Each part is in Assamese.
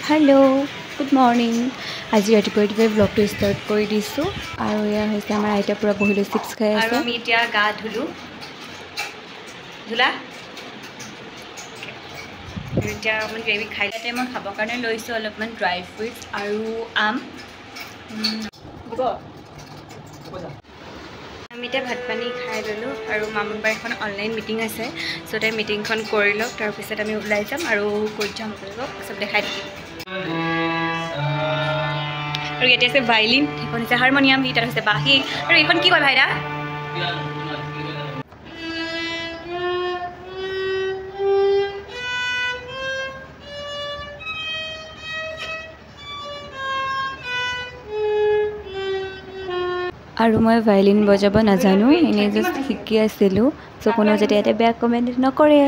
हेलो गुड मर्निंग आज रातिपुवा ब्लगটো स्टार्ट कर दिसो और या হৈছে আমাৰ আইতা পুৰা বহিলৈ চিপস খাই আছে আৰু আমি এতিয়া গা ধুলো ধুলা এতিয়া আমি গ্ৰেভি খাইতে মই খাবৰ কাৰণে লৈছো অলপমান ড্ৰাই ফ্ৰুটছ আৰু আম দিব আমি এতিয়া ভাত পানী খাই ললো আৰু মামুনবাৰ এখন অনলাইন মিটিং আছে সো তাই মিটিংখন কৰি লওক তাৰ পিছত আমি ওলাই যাম আৰু কৈ যাম আপোনালোকক সব দেখাই দিম और ये से वायलिन এখন আছে হারমোনিয়াম গিটার আছে বাঁহী আৰু এখন কি কয় ভাইৰা আৰু মই ভায়োলিন বজাব নাজানো এনে জাস্ট শিকি আছিলো সো কোনো যাতে এটা বেয়া কমেন্ট নকৰে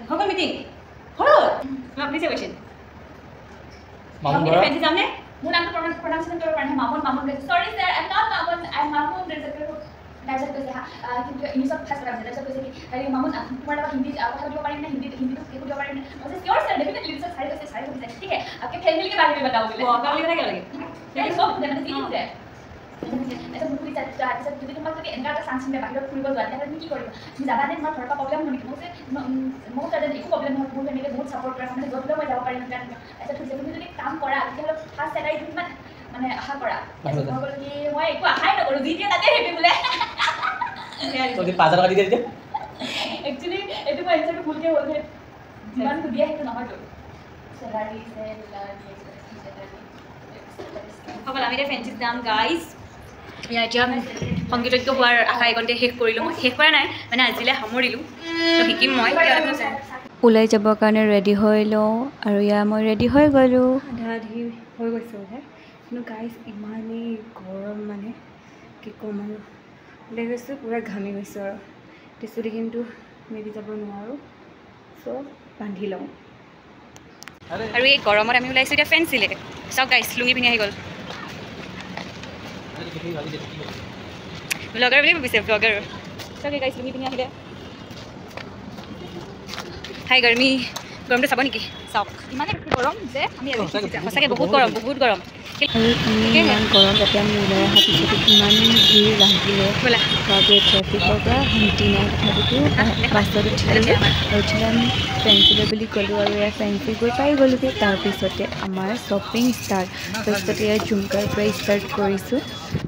How meeting? Hello. Please say question. Mamun fancy सामने? Mun naam pronunciation karo parne Mamun sorry sir I'm not Mamun I'm Mamun Darjat kaise ha kintu English of first pronunciation Darjat kaise ki are Mamun tumhara log hindi kotha bolibo parim na hindi to kotha parim na I sure sir definitely sir sare kaise theek hai आपके family के बारे में बताओ बोले family का क्या लगे ये सब मैंने सीखी है ऐसा मुझे सर যদি তোমাক যদি এনেকা এটা চান্স মিলে বাহিৰত ফুৰিব যোৱা তেতিয়া তুমি কি কৰিবা তুমি যাবা নে তোমাৰ ঘৰৰ পৰা প্ৰব্লেম নহয় মোক যে একো প্ৰব্লেম নহয় মোৰ ফেমিলি বহুত সাপোৰ্ট কৰে মানে য'ত মই যাব পাৰিম কাৰণ এটা তুমি যদি কাম কৰা তেতিয়াহ'লে ফাৰ্ষ্ট চেলাৰী তুমি মানে আশা কৰা মই ক'লো কি মই একো আশাই নকৰো যি দিয়ে তাতে হেপি বোলে যদি 5000 টকা দি দিয়ে একচুয়ালি এটো মই এনসারটো ভুলকে হ'ল হে যিমান দিয়া হেতু নহয় তো চেলাৰী হ'ব আমি এতিয়া ফেন্সি যাম গাইস এতিয়া সংগীতজ্ঞ হোৱাৰ আশা একন্তে শেষ কৰিলো মই শেষ কৰা নাই মানে আজিলে সামৰিলো তো শিকিম মই ওলাই যাব কাৰণে ৰেডি হৈ লওঁ আৰু ইয়া মই ৰেডি হৈ গ'লো আধা আধি হৈ গৈছে বোলে কিন্তু গাইজ ইমানেই গৰম মানে কি ক'ম আৰু ওলাই গৈছোঁ পূৰা ঘামি গৈছোঁ আৰু পিছতে কিন্তু মেলি যাব নোৱাৰোঁ চ' বান্ধি লওঁ আৰু এই গৰমত আমি ওলাইছোঁ এতিয়া ফেন্সিলে চাওক গাইজ লুঙি পিন্ধি আহি গ'ল ব্লগাৰ বুলি ভাবিছে ব্লগাৰ চাওক গাইজ লুঙি পিন্ধি আহিলে হাই গৰমটো চাব নেকি চাওক ইমানে গৰম যে আমি সঁচাকৈ বহুত গৰম আৰু ইমান গৰম তাতে আমি ওলাই অহাৰ পিছতো কিমান ভিৰ লাগিলে বাবে ট্ৰেফিকৰ পৰা শান্তি নাই তথাপিতো বাছত উঠিলে আৰু উঠিলে আমি ফেন্সিলে বুলি ক'লোঁ আৰু ইয়াৰ ফেন্সি গৈ পাই গ'লোগৈ তাৰপিছতে আমাৰ শ্বপিং ষ্টাৰ্ট তাৰপিছতে ইয়াৰ ঝুমকাৰ পৰা ষ্টাৰ্ট কৰিছোঁ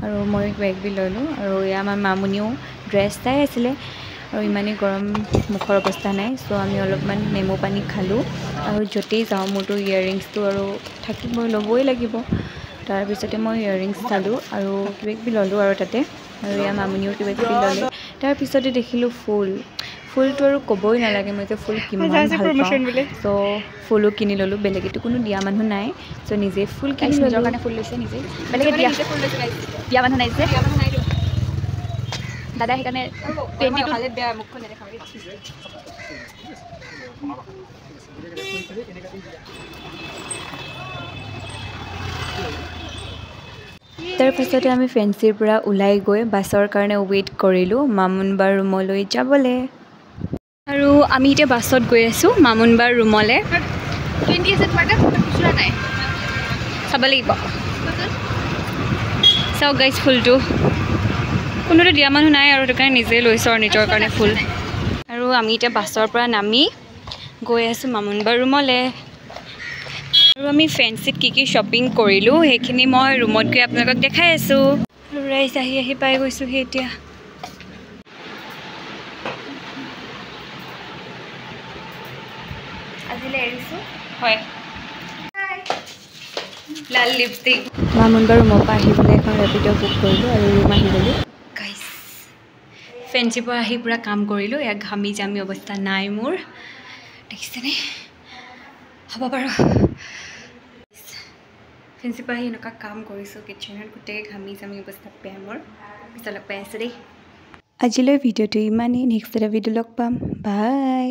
আৰু মই বেগ বি ল'লোঁ আৰু ইয়াৰ আমাৰ মামুনিও ড্ৰেছ চাই আছিলে আৰু ইমানেই গৰম মুখৰ অৱস্থা নাই চ' আমি অলপমান নেমু পানী খালোঁ আৰু য'তেই যাওঁ মোৰতো ইয়েৰিংছটো আৰু থাকিবই ল'বই লাগিব তাৰপিছতে মই ইয়েৰিংছ চালোঁ আৰু কিবা কিবি ল'লোঁ আৰু তাতে আৰু ইয়াৰ মামুনিও কিবা কিবি ল'লে তাৰপিছতে দেখিলোঁ ফুলটো আৰু ক'বই নালাগে মই যে ফুল কিমান ভাল পাওঁ চ' ফুলো কিনি ল'লোঁ বেলেগেতো কোনো দিয়া মানুহ নাই চ' নিজে ফুল কিনি নিজৰ কাৰণে ফুল লৈছে নিজে বেলেগে দিয়া মানুহ নাই যে দাদা সেইকাৰণে ভালে বেয়া মুখখন নেদেখাব তাৰপিছতে আমি ফেন্সিৰ পৰা ওলাই গৈ বাছৰ কাৰণে ৱেইট কৰিলোঁ মামুনবাৰ ৰুমলৈ যাবলৈ আৰু আমি এতিয়া বাছত গৈ আছোঁ মামুনবাৰ ৰুমলৈ চাব লাগিব চাওক গাইজ ফুলটো কোনোটো দিয়া মানুহ নাই আৰু সেইটো কাৰণে নিজে লৈছোঁ আৰু নিজৰ কাৰণে ফুল আৰু আমি এতিয়া বাছৰ পৰা নামি গৈ আছোঁ মামুনবাৰ ৰুমলৈ আৰু আমি ফেন্সিত কি শ্বপিং কৰিলোঁ সেইখিনি মই ৰুমত গৈ আপোনালোকক দেখাই আছোঁ আৰু ৰাইজ আহি পাই গৈছোঁহি এতিয়া আজিলৈ এৰিছোঁ হয় লাল লিপষ্টিক মামুনবাৰ ৰুমৰ পৰা আহিবলৈ এখন ৰেপিড' বুক কৰিলোঁ আৰু ৰুম আহি গ'লোঁ গাইছ ফেন্সিৰ পৰা আহি পূৰা কাম কৰিলোঁ ইয়াক ঘামি জামি অৱস্থা নাই মোৰ দেখিছেনে হ'ব বাৰু ফেন্সিৰ পৰা আহি এনেকুৱা কাম কৰিছোঁ কিটচেনত গোটেই ঘামি জামি অৱস্থা বেয়া মোৰ পিছত লগ পাই আছোঁ দেই আজিলৈ ভিডিঅ'টো ইমানেই নেক্সট এটা ভিডিঅ' লগ পাম বাই